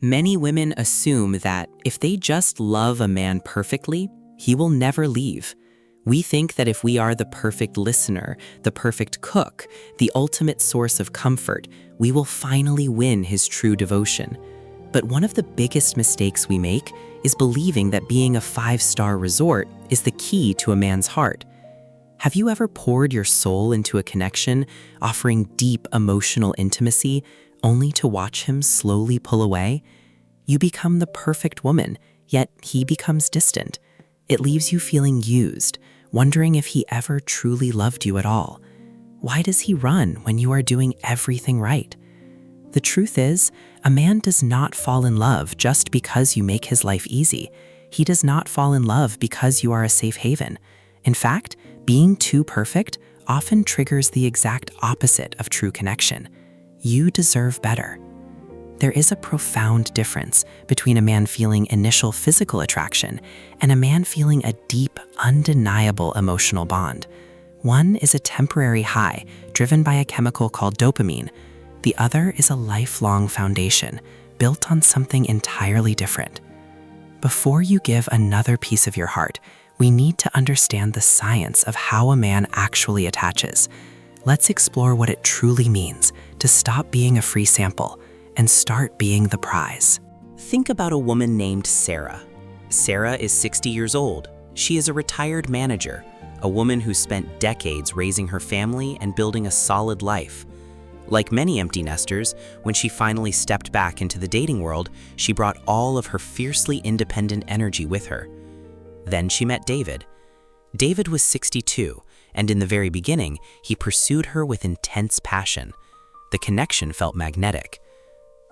Many women assume that if they just love a man perfectly, he will never leave. We think that if we are the perfect listener, the perfect cook, the ultimate source of comfort, we will finally win his true devotion. But one of the biggest mistakes we make is believing that being a five-star resort is the key to a man's heart. Have you ever poured your soul into a connection, offering deep emotional intimacy, only to watch him slowly pull away? You become the perfect woman, yet he becomes distant. It leaves you feeling used, wondering if he ever truly loved you at all. Why does he run when you are doing everything right? The truth is, a man does not fall in love just because you make his life easy. He does not fall in love because you are a safe haven. In fact, being too perfect often triggers the exact opposite of true connection. You deserve better. There is a profound difference between a man feeling initial physical attraction and a man feeling a deep, undeniable emotional bond. One is a temporary high driven by a chemical called dopamine. The other is a lifelong foundation built on something entirely different. Before you give another piece of your heart, we need to understand the science of how a man actually attaches. Let's explore what it truly means to stop being a free sample and start being the prize. Think about a woman named Sarah. Sarah is 60 years old. She is a retired manager, a woman who spent decades raising her family and building a solid life. Like many empty nesters, when she finally stepped back into the dating world, she brought all of her fiercely independent energy with her. Then she met David. David was 62, and in the very beginning, he pursued her with intense passion. The connection felt magnetic.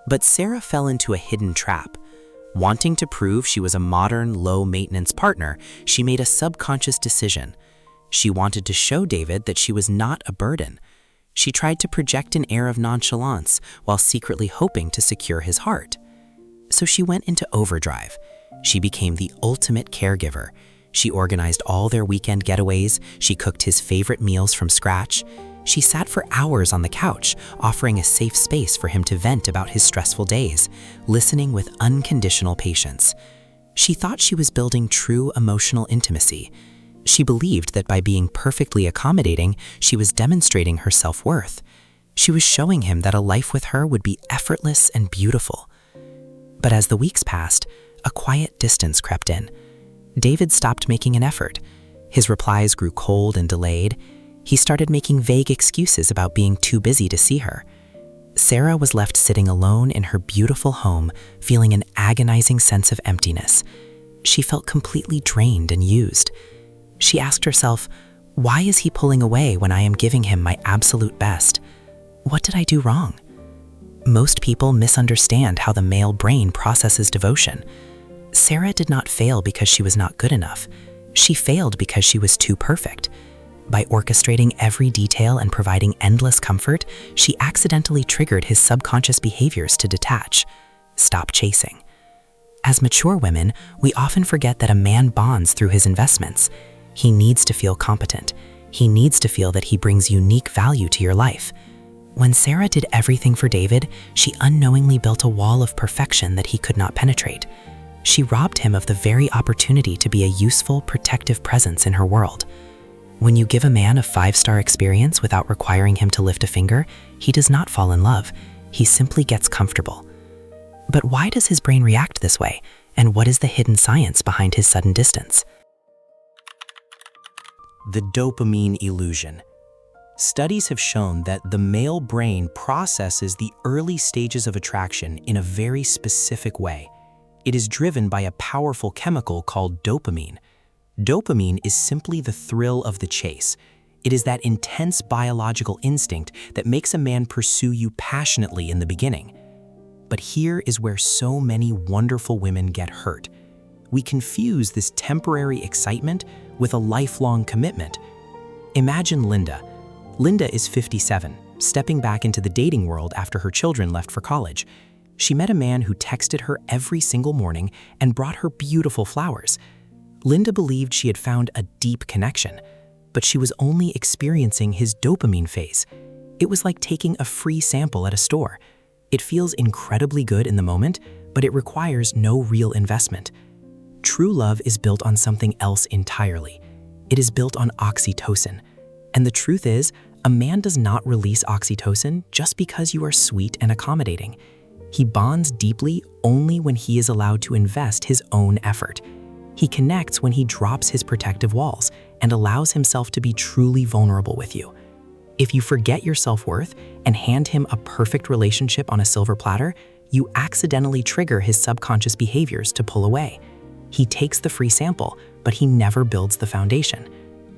But Sarah fell into a hidden trap. Wanting to prove she was a modern, low-maintenance partner, she made a subconscious decision. She wanted to show David that she was not a burden. She tried to project an air of nonchalance while secretly hoping to secure his heart. So she went into overdrive. She became the ultimate caregiver. She organized all their weekend getaways. She cooked his favorite meals from scratch. She sat for hours on the couch, offering a safe space for him to vent about his stressful days, listening with unconditional patience. She thought she was building true emotional intimacy. She believed that by being perfectly accommodating, she was demonstrating her self-worth. She was showing him that a life with her would be effortless and beautiful. But as the weeks passed, a quiet distance crept in. David stopped making an effort. His replies grew cold and delayed. He started making vague excuses about being too busy to see her. Sarah was left sitting alone in her beautiful home, feeling an agonizing sense of emptiness. She felt completely drained and used. She asked herself, why is he pulling away when I am giving him my absolute best? What did I do wrong? Most people misunderstand how the male brain processes devotion. Sarah did not fail because she was not good enough. She failed because she was too perfect. By orchestrating every detail and providing endless comfort, she accidentally triggered his subconscious behaviors to detach, stop chasing. As mature women, we often forget that a man bonds through his investments. He needs to feel competent. He needs to feel that he brings unique value to your life. When Sarah did everything for David, she unknowingly built a wall of perfection that he could not penetrate. She robbed him of the very opportunity to be a useful, protective presence in her world. When you give a man a five-star experience without requiring him to lift a finger, he does not fall in love. He simply gets comfortable. But why does his brain react this way? And what is the hidden science behind his sudden distance? The dopamine illusion. Studies have shown that the male brain processes the early stages of attraction in a very specific way. It is driven by a powerful chemical called dopamine. Dopamine is simply the thrill of the chase. It is that intense biological instinct that makes a man pursue you passionately in the beginning. But here is where so many wonderful women get hurt. We confuse this temporary excitement with a lifelong commitment. Imagine Linda. Linda is 57, stepping back into the dating world after her children left for college. She met a man who texted her every single morning and brought her beautiful flowers. Linda believed she had found a deep connection, but she was only experiencing his dopamine phase. It was like taking a free sample at a store. It feels incredibly good in the moment, but it requires no real investment. True love is built on something else entirely. It is built on oxytocin. And the truth is, a man does not release oxytocin just because you are sweet and accommodating. He bonds deeply only when he is allowed to invest his own effort. He connects when he drops his protective walls and allows himself to be truly vulnerable with you. If you forget your self-worth and hand him a perfect relationship on a silver platter, you accidentally trigger his subconscious behaviors to pull away. He takes the free sample, but he never builds the foundation.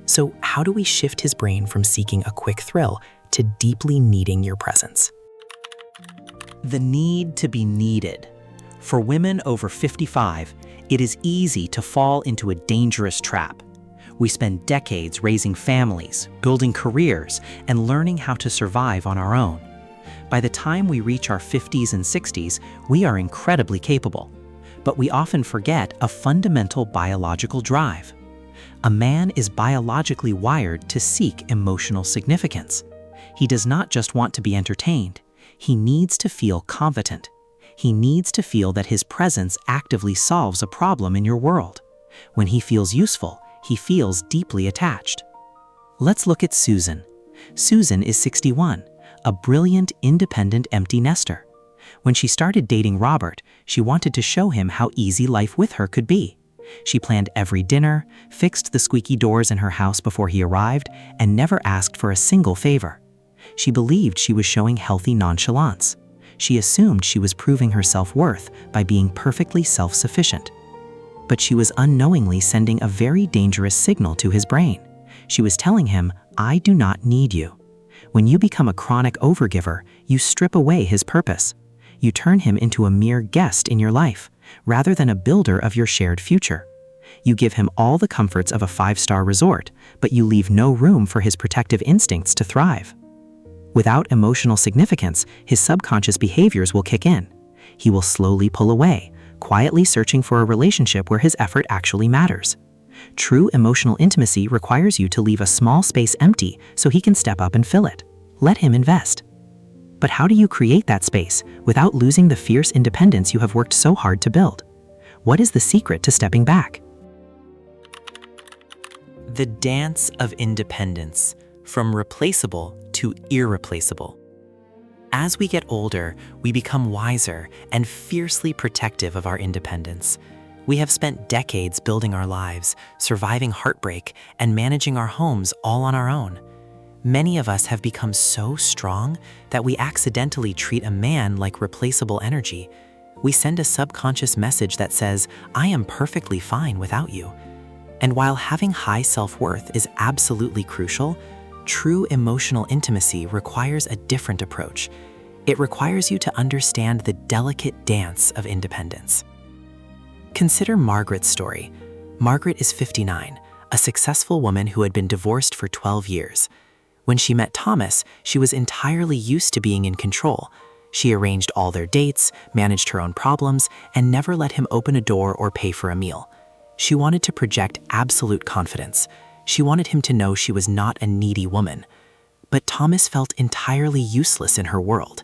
So how do we shift his brain from seeking a quick thrill to deeply needing your presence? The need to be needed. For women over 55, it is easy to fall into a dangerous trap. We spend decades raising families, building careers, and learning how to survive on our own. By the time we reach our 50s and 60s, we are incredibly capable. But we often forget a fundamental biological drive. A man is biologically wired to seek emotional significance. He does not just want to be entertained. He needs to feel competent. He needs to feel that his presence actively solves a problem in your world. When he feels useful, he feels deeply attached. Let's look at Susan. Susan is 61, a brilliant, independent empty nester. When she started dating Robert, she wanted to show him how easy life with her could be. She planned every dinner, fixed the squeaky doors in her house before he arrived, and never asked for a single favor. She believed she was showing healthy nonchalance. She assumed she was proving her self-worth by being perfectly self-sufficient. But she was unknowingly sending a very dangerous signal to his brain. She was telling him, "I do not need you." When you become a chronic overgiver, you strip away his purpose. You turn him into a mere guest in your life, rather than a builder of your shared future. You give him all the comforts of a five-star resort, but you leave no room for his protective instincts to thrive. Without emotional significance, his subconscious behaviors will kick in. He will slowly pull away, quietly searching for a relationship where his effort actually matters. True emotional intimacy requires you to leave a small space empty so he can step up and fill it. Let him invest. But how do you create that space without losing the fierce independence you have worked so hard to build? What is the secret to stepping back? The dance of independence, from replaceable to irreplaceable. As we get older, we become wiser and fiercely protective of our independence. We have spent decades building our lives, surviving heartbreak, and managing our homes all on our own. Many of us have become so strong that we accidentally treat a man like replaceable energy. We send a subconscious message that says, "I am perfectly fine without you." And while having high self-worth is absolutely crucial, true emotional intimacy requires a different approach. It requires you to understand the delicate dance of independence. Consider Margaret's story. Margaret is 59, a successful woman who had been divorced for 12 years. When she met Thomas, she was entirely used to being in control. She arranged all their dates, managed her own problems, and never let him open a door or pay for a meal. She wanted to project absolute confidence. She wanted him to know she was not a needy woman. But Thomas felt entirely useless in her world.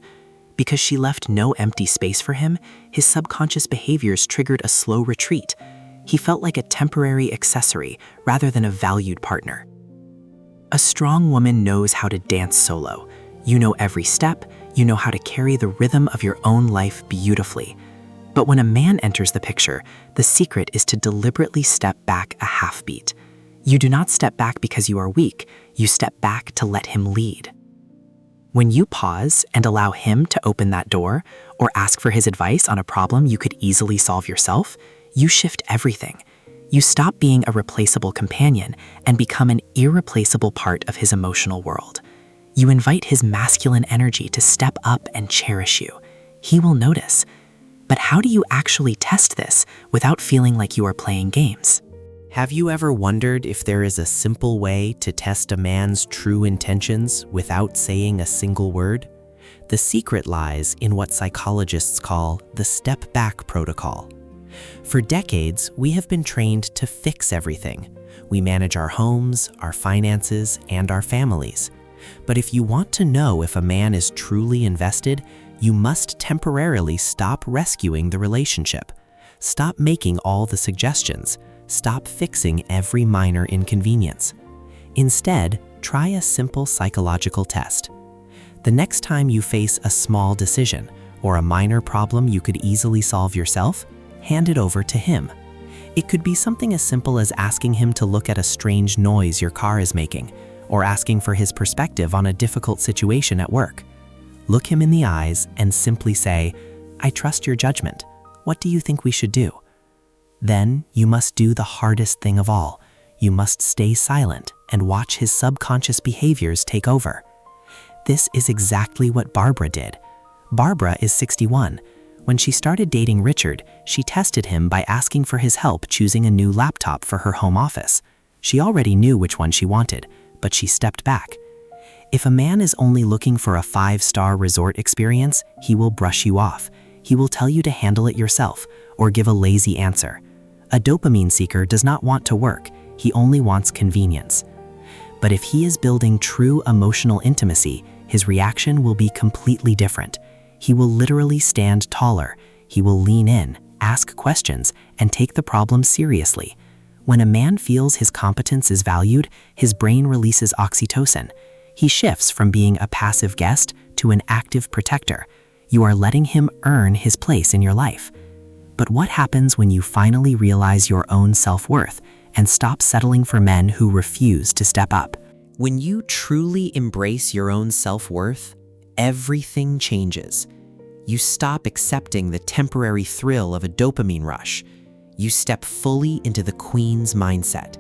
Because she left no empty space for him, his subconscious behaviors triggered a slow retreat. He felt like a temporary accessory rather than a valued partner. A strong woman knows how to dance solo. You know every step, you know how to carry the rhythm of your own life beautifully. But when a man enters the picture, the secret is to deliberately step back a half beat. You do not step back because you are weak, you step back to let him lead. When you pause and allow him to open that door or ask for his advice on a problem you could easily solve yourself, you shift everything. You stop being a replaceable companion and become an irreplaceable part of his emotional world. You invite his masculine energy to step up and cherish you. He will notice. But how do you actually test this without feeling like you are playing games? Have you ever wondered if there is a simple way to test a man's true intentions without saying a single word? The secret lies in what psychologists call the step back protocol. For decades, we have been trained to fix everything. We manage our homes, our finances, and our families. But if you want to know if a man is truly invested, You must temporarily stop rescuing the relationship. Stop making all the suggestions. Stop fixing every minor inconvenience. Instead, try a simple psychological test. The next time you face a small decision or a minor problem you could easily solve yourself, hand it over to him. It could be something as simple as asking him to look at a strange noise your car is making, or asking for his perspective on a difficult situation at work. Look him in the eyes and simply say, "I trust your judgment. What do you think we should do?" Then you must do the hardest thing of all. You must stay silent and watch his subconscious behaviors take over. This is exactly what Barbara did. Barbara is 61. When she started dating Richard, she tested him by asking for his help choosing a new laptop for her home office. She already knew which one she wanted, but she stepped back. If a man is only looking for a 5-star resort experience, he will brush you off. He will tell you to handle it yourself or give a lazy answer. A dopamine seeker does not want to work. He only wants convenience. But if he is building true emotional intimacy, his reaction will be completely different. He will literally stand taller. He will lean in, ask questions, and take the problem seriously. When a man feels his competence is valued, his brain releases oxytocin. He shifts from being a passive guest to an active protector. You are letting him earn his place in your life. But what happens when you finally realize your own self-worth and stop settling for men who refuse to step up? When you truly embrace your own self-worth, everything changes. You stop accepting the temporary thrill of a dopamine rush. You step fully into the queen's mindset.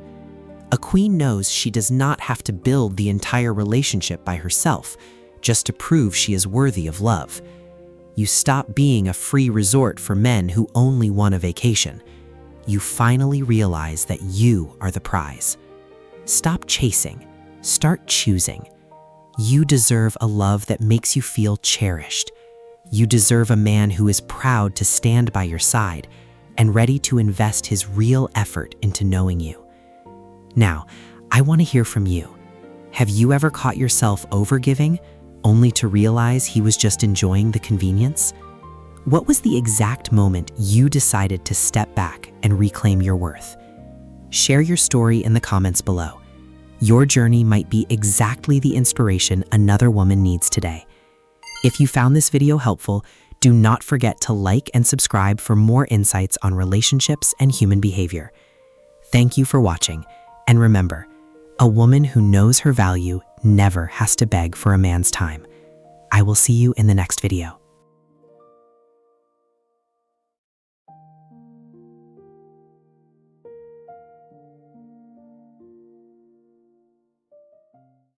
A queen knows she does not have to build the entire relationship by herself just to prove she is worthy of love. You stop being a free resort for men who only want a vacation. You finally realize that you are the prize. Stop chasing. Start choosing. You deserve a love that makes you feel cherished. You deserve a man who is proud to stand by your side and ready to invest his real effort into knowing you. Now, I want to hear from you. Have you ever caught yourself overgiving, only to realize he was just enjoying the convenience? What was the exact moment you decided to step back and reclaim your worth? Share your story in the comments below. Your journey might be exactly the inspiration another woman needs today. If you found this video helpful, do not forget to like and subscribe for more insights on relationships and human behavior. Thank you for watching, and remember, a woman who knows her value never has to beg for a man's time. I will see you in the next video.